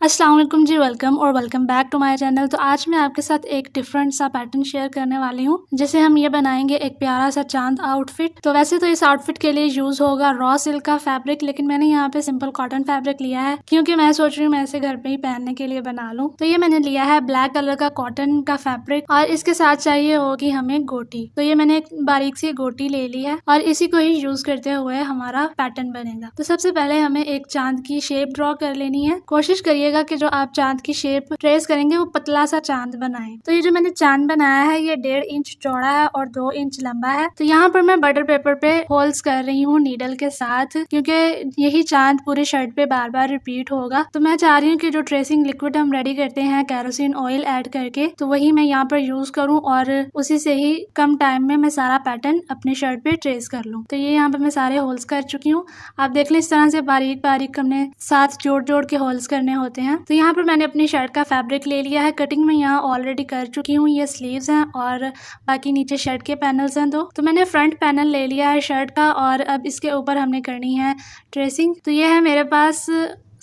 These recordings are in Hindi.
अस्सलाम वालेकुम जी, वेलकम और welcome back to my channel. तो आज मैं आपके साथ एक डिफरेंट सा पैटर्न शेयर करने वाली हूँ, जिसे हम ये बनाएंगे एक प्यारा सा चांद आउटफिट। तो वैसे तो इस आउटफिट के लिए यूज होगा रॉ सिल्क का फैब्रिक, लेकिन मैंने यहाँ पे सिंपल कॉटन फैब्रिक लिया है क्योंकि मैं सोच रही हूँ मैं इसे घर पे ही पहनने के लिए बना लूँ। तो ये मैंने लिया है ब्लैक कलर का कॉटन का फैब्रिक और इसके साथ चाहिए होगी हमें गोटी। तो ये मैंने एक बारीक सी गोटी ले ली है और इसी को ही यूज करते हुए हमारा पैटर्न बनेगा। तो सबसे पहले हमें एक चांद की शेप ड्रॉ कर लेनी है। कोशिश करिएगा कि जो आप चांद की शेप ट्रेस करेंगे वो पतला सा चांद बनाएं। तो ये जो मैंने चांद बनाया है ये 1.5 इंच चौड़ा है और 2 इंच लंबा है। तो यहाँ पर मैं बटर पेपर पे होल्स कर रही हूँ नीडल के साथ, क्योंकि यही चांद पूरी शर्ट पे बार बार रिपीट होगा। तो मैं चाह रही हूँ कि जो ट्रेसिंग लिक्विड हम रेडी करते हैं केरोसिन ऑयल ऐड करके, तो वही मैं यहाँ पर यूज करूँ और उसी से ही कम टाइम में मैं सारा पैटर्न अपनी शर्ट पे ट्रेस कर लूँ। तो ये यहाँ पे मैं सारे होल्स कर चुकी हूँ। आप देख लें इस तरह से बारीक बारीक हमने साथ जोड़ जोड़ के होल्स करने होते हैं। तो यहाँ पर मैंने अपनी शर्ट का फैब्रिक ले लिया है। कटिंग में यहाँ ऑलरेडी कर चुकी हूँ। ये स्लीव्स हैं और बाकी नीचे शर्ट के पैनल्स हैं दो। तो मैंने फ्रंट पैनल ले लिया है शर्ट का और अब इसके ऊपर हमने करनी है ट्रेसिंग। तो ये है मेरे पास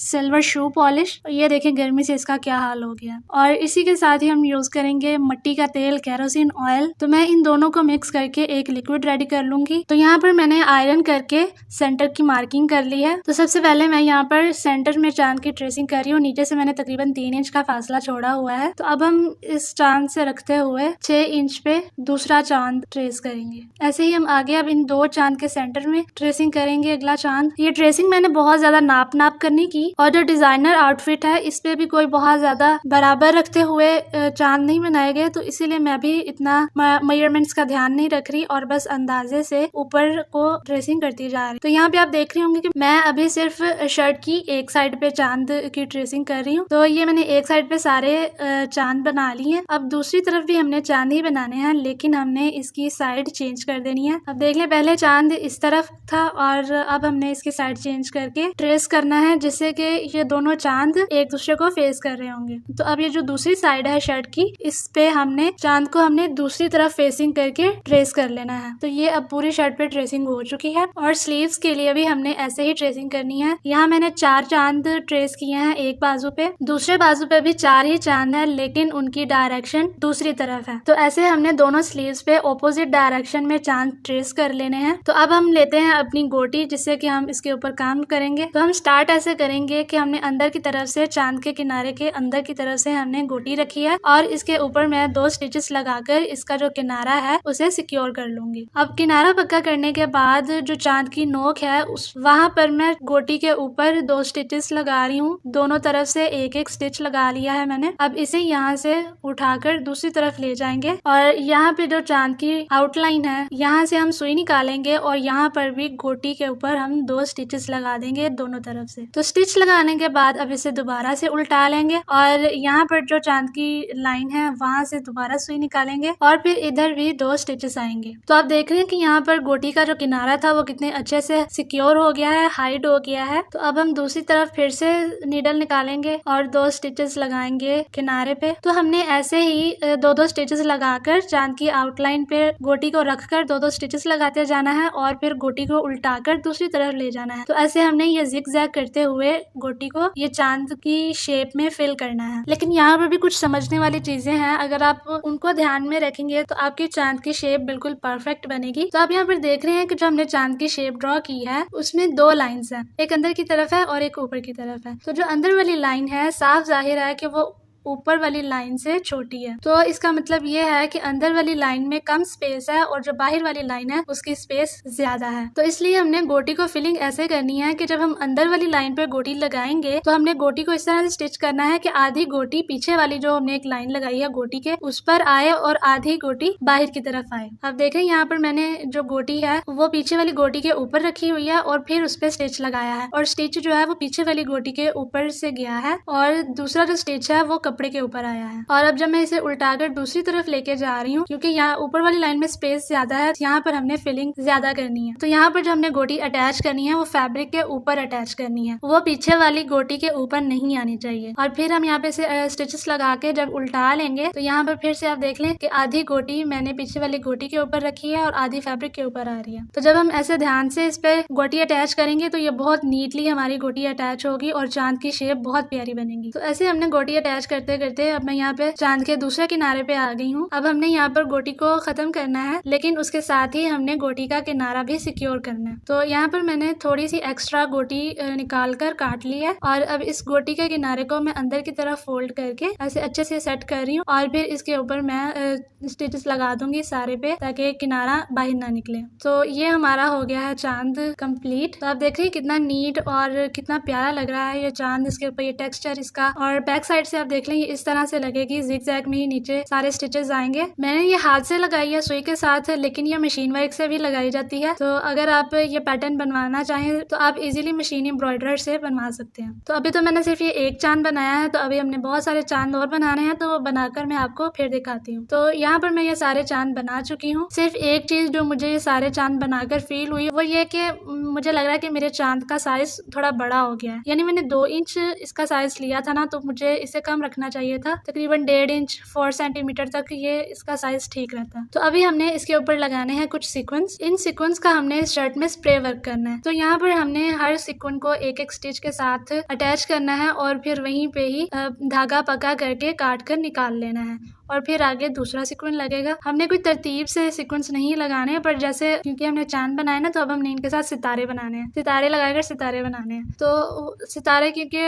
सिल्वर शू पॉलिश। ये देखें गर्मी से इसका क्या हाल हो गया। और इसी के साथ ही हम यूज करेंगे मिट्टी का तेल, केरोसिन ऑयल। तो मैं इन दोनों को मिक्स करके एक लिक्विड रेडी कर लूंगी। तो यहाँ पर मैंने आयरन करके सेंटर की मार्किंग कर ली है। तो सबसे पहले मैं यहाँ पर सेंटर में चांद की ट्रेसिंग कर रही हूँ। नीचे से मैंने तकरीबन 3 इंच का फासला छोड़ा हुआ है। तो अब हम इस चांद से रखते हुए 6 इंच पे दूसरा चांद ट्रेस करेंगे। ऐसे ही हम आगे अब इन 2 चांद के सेंटर में ट्रेसिंग करेंगे अगला चांद। ये ट्रेसिंग मैंने बहुत ज्यादा नाप करने की, और जो डिजाइनर आउटफिट है इस पे भी कोई बहुत ज्यादा बराबर रखते हुए चांद नहीं बनाए गए, तो इसीलिए मैं भी इतना मेजरमेंट्स का ध्यान नहीं रख रही और बस अंदाजे से ऊपर को ट्रेसिंग करती जा रही। तो यहाँ पे आप देख रही होंगे कि मैं अभी सिर्फ शर्ट की एक साइड पे चांद की ट्रेसिंग कर रही हूँ। तो ये मैंने एक साइड पे सारे चांद बना लिए हैं। अब दूसरी तरफ भी हमने चांद ही बनाने हैं, लेकिन हमने इसकी साइड चेंज कर देनी है। अब देख लें पहले चांद इस तरफ था और अब हमने इसकी साइड चेंज करके ट्रेस करना है, जिससे कि ये दोनों चांद एक दूसरे को फेस कर रहे होंगे। तो अब ये जो दूसरी साइड है शर्ट की, इस पे हमने चांद को हमने दूसरी तरफ फेसिंग करके ट्रेस कर लेना है। तो ये अब पूरी शर्ट पे ट्रेसिंग हो चुकी है। और स्लीव्स के लिए भी हमने ऐसे ही ट्रेसिंग करनी है। यहाँ मैंने 4 चांद ट्रेस किए हैं एक बाजू पे, दूसरे बाजू पे भी 4 ही चांद है, लेकिन उनकी डायरेक्शन दूसरी तरफ है। तो ऐसे हमने दोनों स्लीव्स पे ऑपोजिट डायरेक्शन में चांद ट्रेस कर लेने हैं। तो अब हम लेते हैं अपनी गोटी, जिससे कि हम इसके ऊपर काम करेंगे। तो हम स्टार्ट ऐसे करेंगे कि हमने अंदर की तरफ से चांद के किनारे के अंदर की तरफ से हमने गोटी रखी है और इसके ऊपर मैं 2 स्टिचेस लगाकर इसका जो किनारा है उसे सिक्योर कर लूंगी। अब किनारा पक्का करने के बाद जो चांद की नोक है उस वहां पर मैं गोटी के ऊपर 2 स्टिचेस लगा रही हूँ। दोनों तरफ से एक एक स्टिच लगा लिया है मैंने। अब इसे यहाँ से उठाकर दूसरी तरफ ले जाएंगे और यहाँ पे जो चांद की आउटलाइन है यहाँ से हम सुई निकालेंगे और यहाँ पर भी गोटी के ऊपर हम 2 स्टिचेस लगा देंगे दोनों तरफ से। तो स्टिच लगाने के बाद अब इसे दोबारा से उल्टा लेंगे और यहाँ पर जो चांद की लाइन है वहां से दोबारा सुई निकालेंगे और फिर इधर भी 2 स्टिचेस आएंगे। तो आप देख रहे हैं कि यहाँ पर गोटी का जो किनारा था वो कितने अच्छे से सिक्योर हो गया है, हाइड हो गया है। तो अब हम दूसरी तरफ फिर से नीडल निकालेंगे और 2 स्टिचेस लगाएंगे किनारे पे। तो हमने ऐसे ही 2-2 स्टिचेस लगाकर चांद की आउटलाइन पे गोटी को रखकर 2-2 स्टिचेस लगाते जाना है और फिर गोटी को उल्टाकर दूसरी तरफ ले जाना है। तो ऐसे हमने ये जिग-जैग करते हुए गोटी को ये चांद की शेप में फिल करना है। लेकिन यहाँ पर भी कुछ समझने वाली चीजें हैं, अगर आप उनको ध्यान में रखेंगे तो आपकी चांद की शेप बिल्कुल परफेक्ट बनेगी। तो आप यहाँ पर देख रहे हैं कि जो हमने चांद की शेप ड्रॉ की है उसमें 2 लाइंस हैं, एक अंदर की तरफ है और एक ऊपर की तरफ है। तो जो अंदर वाली लाइन है साफ जाहिर है कि वो ऊपर वाली लाइन से छोटी है। तो इसका मतलब ये है कि अंदर वाली लाइन में कम स्पेस है और जो बाहर वाली लाइन है उसकी स्पेस ज्यादा है। तो इसलिए हमने गोटी को फिलिंग ऐसे करनी है कि जब हम अंदर वाली लाइन पे गोटी लगाएंगे तो हमने गोटी को इस तरह से स्टिच करना है कि आधी गोटी पीछे वाली जो हमने एक लाइन लगाई है गोटी के उस पर आए और आधी गोटी बाहर की तरफ आए। अब देखें यहाँ पर मैंने जो गोटी है वो पीछे वाली गोटी के ऊपर रखी हुई है और फिर उस पर स्टिच लगाया है और स्टिच जो है वो पीछे वाली गोटी के ऊपर से गया है और दूसरा जो स्टिच है वो कपड़े के ऊपर आया है। और अब जब मैं इसे उल्टाकर दूसरी तरफ लेके जा रही हूँ, क्योंकि यहाँ ऊपर वाली लाइन में स्पेस ज्यादा है, यहाँ पर हमने फिलिंग ज्यादा करनी है। तो यहाँ पर जो हमने गोटी अटैच करनी है वो फैब्रिक के ऊपर अटैच करनी है, वो पीछे वाली गोटी के ऊपर नहीं आनी चाहिए। और फिर हम यहाँ पे से स्टिचेस लगा के जब उल्टा लेंगे तो यहाँ पर फिर से आप देख लें कि आधी गोटी मैंने पीछे वाली गोटी के ऊपर रखी है और आधी फैब्रिक के ऊपर आ रही है। तो जब हम ऐसे ध्यान से इस पे गोटी अटैच करेंगे तो ये बहुत नीटली हमारी गोटी अटैच होगी और चांद की शेप बहुत प्यारी बनेगी। तो ऐसे हमने गोटी अटैच करते करते अब मैं यहाँ पे चांद के दूसरे किनारे पे आ गई हूँ। अब हमने यहाँ पर गोटी को खत्म करना है, लेकिन उसके साथ ही हमने गोटी का किनारा भी सिक्योर करना है। तो यहाँ पर मैंने थोड़ी सी एक्स्ट्रा गोटी निकाल कर काट ली है और अब इस गोटी के किनारे को मैं अंदर की तरफ फोल्ड करके ऐसे अच्छे से सेट कर रही हूँ और फिर इसके ऊपर मैं स्टिचेस लगा दूंगी सारे पे, ताकि किनारा बाहर ना निकले। तो ये हमारा हो गया है चांद कंप्लीट। तो आप देख रहे हैं कितना नीट और कितना प्यारा लग रहा है ये चांद, इसके ऊपर ये टेक्सचर इसका। और बैक साइड से आप देख लें ये इस तरह से लगेगी, जिगजैग में ही नीचे सारे स्टिचेस आएंगे। मैंने ये हाथ से लगाई है सुई के साथ, लेकिन ये मशीन वर्क से भी लगाई जाती है। तो अगर आप ये पैटर्न बनवाना चाहें तो आप इजीली मशीन एम्ब्रॉयडर से बनवा सकते हैं। तो अभी तो मैंने सिर्फ ये एक चांद बनाया है, तो अभी हमने बहुत सारे चांद और बनाने हैं, तो वो बनाकर मैं आपको फिर दिखाती हूँ। तो यहाँ पर मैं ये सारे चांद बना चुकी हूँ। सिर्फ एक चीज जो मुझे ये सारे चांद बनाकर फील हुई वो ये कि मुझे लग रहा है कि मेरे चांद का साइज थोड़ा बड़ा हो गया है। यानी मैंने 2 इंच इसका साइज लिया था ना, तो मुझे इसे कम रखना चाहिए था, तकरीबन 1.5 इंच 4 सेंटीमीटर तक ये इसका साइज ठीक रहता। तो अभी हमने इसके ऊपर लगाने हैं कुछ सीक्वेंस। इन सीक्वेंस का हमने इस शर्ट में स्प्रे वर्क करना है। तो यहाँ पर हमने हर सीक्वेंस को एक एक स्टिच के साथ अटैच करना है और फिर वहीं पे ही धागा पका करके काट कर निकाल लेना है और फिर आगे दूसरा सीक्वेंस लगेगा। हमने कोई तरतीब से सीक्वेंस नहीं लगाने हैं, पर जैसे क्योंकि हमने चांद बनाए ना, तो अब हमने इनके साथ सितारे बनाने हैं, सितारे लगाकर सितारे बनाने हैं। तो सितारे क्योंकि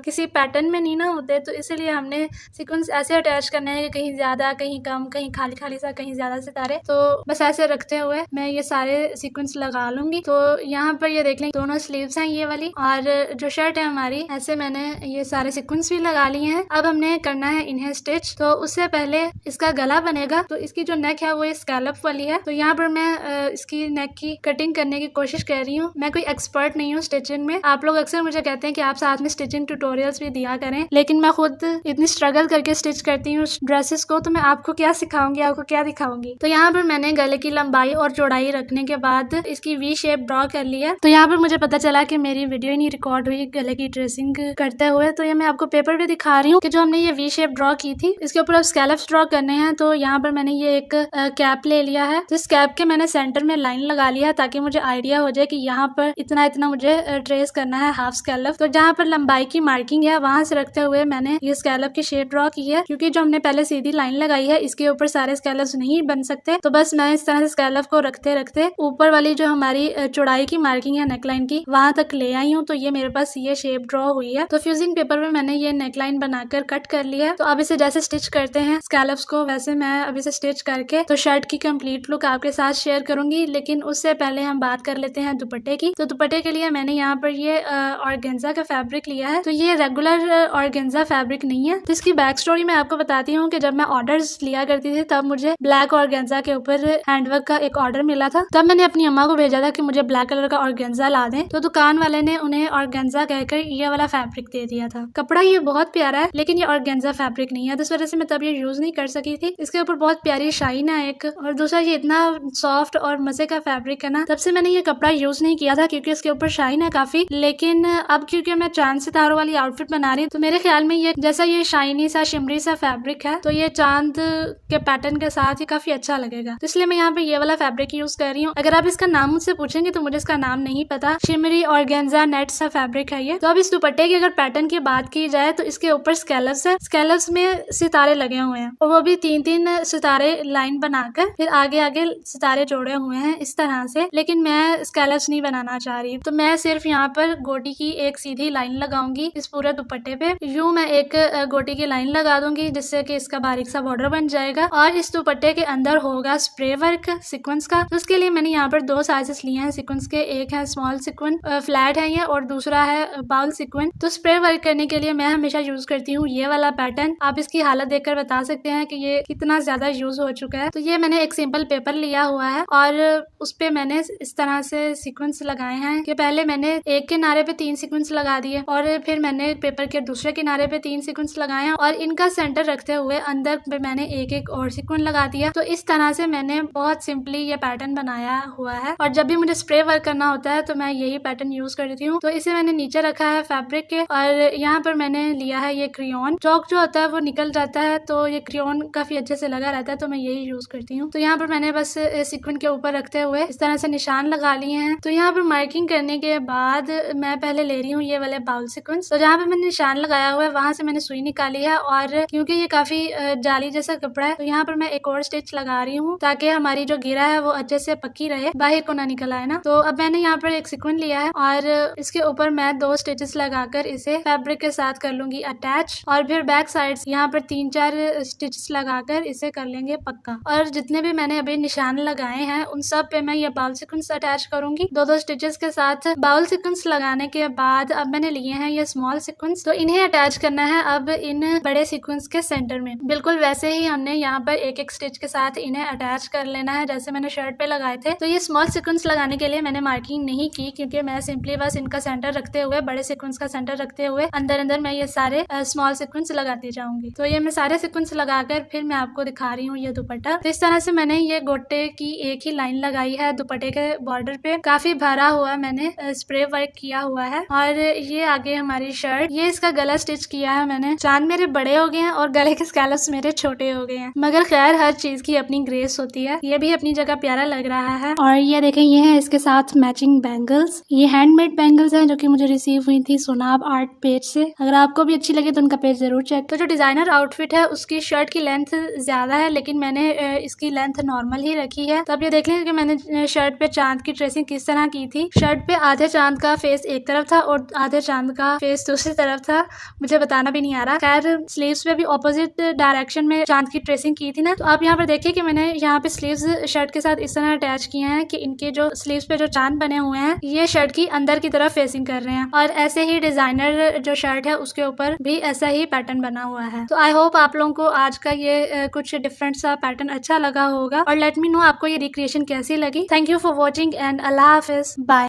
किसी पैटर्न में नहीं ना होते, तो इसलिए हमने सीक्वेंस ऐसे अटैच करने हैं कि कहीं ज्यादा कहीं कम, कहीं खाली खाली सा, कहीं ज्यादा सितारे। तो बस ऐसे रखते हुए मैं ये सारे सीक्वेंस लगा लूंगी। तो यहाँ पर ये देख लें दोनों स्लीव्स हैं ये वाली, और जो शर्ट है हमारी, ऐसे मैंने ये सारे सीक्वेंस भी लगा लिए हैं। अब हमने करना है इन्हें स्टिच। तो उससे पहले इसका गला बनेगा, तो इसकी जो नेक है वो स्कैलप वाली है। तो यहाँ पर मैं इसकी नेक की कटिंग करने की कोशिश कर रही हूँ। मैं कोई एक्सपर्ट नहीं हूँ स्टिचिंग में। आप लोग अक्सर मुझे कहते हैं कि आप साथ में स्टिचिंग ट्यूटोरियल्स भी दिया करें, लेकिन मैं खुद इतनी स्ट्रगल करके स्टिच करती हूँ ड्रेसेस को, तो मैं आपको क्या सिखाऊंगी, आपको क्या दिखाऊंगी। तो यहाँ पर मैंने गले की लंबाई और चौड़ाई रखने के बाद इसकी वी शेप ड्रॉ कर ली है। तो यहाँ पर मुझे पता चला कि मेरी वीडियो ही नहीं रिकॉर्ड हुई गले की ड्रेसिंग करते हुए। तो ये मैं आपको पेपर पे दिखा रही हूँ कि जो हमने ये वी शेप ड्रॉ की थी, इसके ऊपर अब स्कैलप ड्रॉ करने हैं। तो यहाँ पर मैंने ये एक कैप ले लिया है, जिस कैप के मैंने सेंटर में लाइन लगा लिया है, ताकि मुझे आइडिया हो जाए कि यहाँ पर इतना इतना मुझे ट्रेस करना है हाफ स्कैलप। तो जहाँ पर लंबाई की मार्किंग है वहां से रखते हुए मैंने ये स्कैलप की शेप ड्रॉ की है, क्योंकि जो हमने पहले सीधी लाइन लगाई है इसके ऊपर सारे स्कैलप्स नहीं बन सकते। तो बस मैं इस तरह से स्कैलप को रखते रखते ऊपर वाली जो हमारी चौड़ाई की मार्किंग है नेकलाइन की, वहां तक ले आई हूँ। तो ये मेरे पास ये शेप ड्रॉ हुई है। तो फ्यूजिंग पेपर में मैंने ये नेकलाइन बनाकर कट कर लिया है। तो अब इसे जैसे स्टिच करते हैं स्कैलप्स को, वैसे मैं अभी से स्टिच करके तो शर्ट की कंप्लीट लुक आपके साथ शेयर करूंगी। लेकिन उससे पहले हम बात कर लेते हैं दुपट्टे की। तो दुपट्टे के लिए मैंने यहाँ पर ये ऑर्गेन्जा का फैब्रिक लिया है। तो ये रेगुलर ऑर्गेन्जा फैब्रिक नहीं है। तो इसकी बैक स्टोरी मैं आपको बताती हूँ कि जब मैं ऑर्डर्स लिया करती थी तब मुझे ब्लैक ऑर्गेन्जा के ऊपर हैंडवर्क का एक ऑर्डर मिला था। तब मैंने अपनी अम्मा को भेजा था कि मुझे ब्लैक कलर का ऑर्गेन्जा ला दें। तो दुकान वाले ने उन्हें ऑर्गेन्जा कहकर ये वाला फैब्रिक दे दिया था। कपड़ा ये बहुत प्यारा है, लेकिन ये ऑर्गेन्जा फैब्रिक नहीं है, तो इस वजह से मैं तब ये यूज नहीं कर सकी थी। इसके ऊपर बहुत प्यारी शाइन है एक, और दूसरा ये इतना सॉफ्ट और मजे का फैब्रिक है ना, तब से मैंने ये कपड़ा यूज नहीं किया था, क्योंकि इसके ऊपर शाइन है काफी। लेकिन अब क्योंकि मैं चांद सितारों वाली आउटफिट बना रही हूँ, तो मेरे ख्याल में ये जैसा ये शाइनी सा शिमरी सा फैब्रिक है, तो ये चांद के पैटर्न के साथ ही काफी अच्छा लगेगा। तो इसलिए मैं यहाँ पे ये वाला फैब्रिक यूज कर रही हूँ। अगर आप इसका नाम मुझसे पूछेंगे तो मुझे इसका नाम नहीं पता। शिमरी ऑर्गेन्जा नेट सा फैब्रिक है ये। तो अब इस दुपट्टे की अगर पैटर्न की बात की जाए तो इसके ऊपर स्कैलप्स है, स्कैलप्स में सितारे लगे हुए हैं, और वो भी 3-3 सितारे लाइन बनाकर फिर आगे आगे सितारे जोड़े हुए हैं इस तरह से। लेकिन मैं स्कैलप्स नहीं बनाना चाह रही, तो मैं सिर्फ यहाँ पर गोटी की एक सीधी लाइन लगाऊंगी इस पूरे दुपट्टे पे। यूं मैं एक गोटी की लाइन लगा दूंगी, जिससे कि इसका बारीक सा बॉर्डर बन जाएगा, और इस दुपट्टे के अंदर होगा स्प्रे वर्क सीक्वेंस का। तो उसके लिए मैंने यहाँ पर 2 साइजेस लिए हैं सीक्वेंस के, एक है स्मॉल सीक्वेंस फ्लैट है ये, और दूसरा है बाउल सीक्वेंस। तो स्प्रे वर्क करने के लिए मैं हमेशा यूज करती हूँ ये वाला पैटर्न। आप इसकी हालत देखकर बता सकते हैं कि ये कितना ज्यादा यूज हो चुका है। तो ये मैंने एक सिंपल पेपर लिया हुआ है और उस पे मैंने इस तरह से सीक्वेंस लगाए हैं कि पहले मैंने एक किनारे पे 3 सीक्वेंस लगा दिए और फिर मैंने पेपर के दूसरे किनारे पे 3 सीक्वेंस लगाए हैं और इनका सेंटर रखते हुए अंदर पे मैंने एक और सीक्वेंस लगा दिया। तो इस तरह से मैंने बहुत सिंपली ये पैटर्न बनाया हुआ है और जब भी मुझे स्प्रे वर्क करना होता है तो मैं यही पैटर्न यूज करती हूँ। तो इसे मैंने नीचे रखा है फैब्रिक के और यहाँ पर मैंने लिया है ये क्रेयॉन। चौक जो होता है वो निकल जाता है तो ये क्रेयॉन काफी अच्छे से लगा रहता है तो मैं यही यूज करती हूँ। तो यहाँ पर मैंने बस सीक्वेंस के ऊपर रखते हुए इस तरह से निशान लगा लिए हैं। तो यहाँ पर मार्किंग करने के बाद मैं पहले ले रही हूँ ये वाले बाउल सीक्वेंस। तो जहाँ पे मैंने निशान लगाया हुआ है वहां से मैंने सुई निकाली है और क्योंकि ये काफी जाली जैसा कपड़ा है तो यहाँ पर मैं एक और स्टिच लगा रही हूँ ताकि हमारी जो घेरा है वो अच्छे से पक्की रहे, बाहर को ना निकल आए ना। तो अब मैंने यहाँ पर एक सीक्वेंस लिया है और इसके ऊपर मैं 2 स्टिचेस लगाकर इसे फैब्रिक के साथ कर लूंगी अटैच और फिर बैक साइड यहाँ पर 3-4 स्टिचेस लगाकर इसे कर लेंगे पक्का। और जितने भी मैंने अभी निशान लगाए हैं उन सब पे मैं ये बाउल सीक्वेंस अटैच करूंगी 2-2 स्टिचेस के साथ। बाउल सीक्वेंस लगाने के बाद अब मैंने लिए हैं ये स्मॉल सीक्वेंस, तो इन्हें अटैच करना है अब इन बड़े सीक्वेंस के सेंटर में। बिल्कुल वैसे ही हमने यहाँ पर एक स्टिच के साथ इन्हें अटैच कर लेना है जैसे मैंने शर्ट पे लगाए थे। तो ये स्मॉल सीक्वेंस लगाने के लिए मैंने मार्किंग नहीं की क्योंकि मैं सिंपली बस इनका सेंटर रखते हुए बड़े सीक्वेंस का सेंटर रखते हुए अंदर अंदर मैं ये सारे स्मॉल सीक्वेंस लगाती जाऊंगी। तो ये मैं सारे सीक्वेंस लगाकर फिर मैं आपको दिखा रही हूँ ये दुपट्टा। तो इस तरह से मैंने ये गोटे की एक ही लाइन लगाई है दुपट्टे के बॉर्डर पे, काफी भरा हुआ मैंने स्प्रे वर्क किया हुआ है। और ये आगे हमारी शर्ट, ये इसका गला स्टिच किया है मैंने। चांद मेरे बड़े हो गए हैं और गले के स्कैलप्स मेरे छोटे हो गए हैं, मगर खैर हर चीज की अपनी ग्रेस होती है। ये भी अपनी जगह प्यारा लग रहा है। और ये देखें ये है इसके साथ मैचिंग बैंगल्स, ये हैंडमेड बैंगल्स हैं जो कि मुझे रिसीव हुई थी सोनाब आर्ट पेज से। अगर आपको भी अच्छी लगे तो उनका पेज जरूर चेक। तो जो डिजाइनर आउटफिट है उसकी शर्ट की लेंथ ज्यादा है लेकिन मैंने इसकी लेंथ नॉर्मल ही रखी है। तो अब ये देख लें कि मैंने शर्ट पे चांद की ट्रेसिंग किस तरह की थी। शर्ट पे आधे चांद का फेस एक तरफ था और आधे चांद का फेस दूसरी तरफ था, मुझे बताना भी नहीं आ रहा। खैर स्लीव्स पे भी ऑपोजिट डायरेक्शन में चांद की ट्रेसिंग की थी ना। तो आप यहाँ पर देखिए कि मैंने यहाँ पे स्लीव्स शर्ट के साथ इस तरह अटैच किए हैं कि इनके जो स्लीव्स पे जो चांद बने हुए हैं ये शर्ट की अंदर की तरफ फेसिंग कर रहे हैं। और ऐसे ही डिजाइनर जो शर्ट है उसके ऊपर भी ऐसा ही पैटर्न बना हुआ है। तो आई होप आप लोगों को आज का ये कुछ डिफरेंट सा पैटर्न अच्छा लगा होगा और लेट मी नो आपको ये रिक्रिएशन कैसी लगी। Thank you for watching and अल्लाह हाफिज, बाय।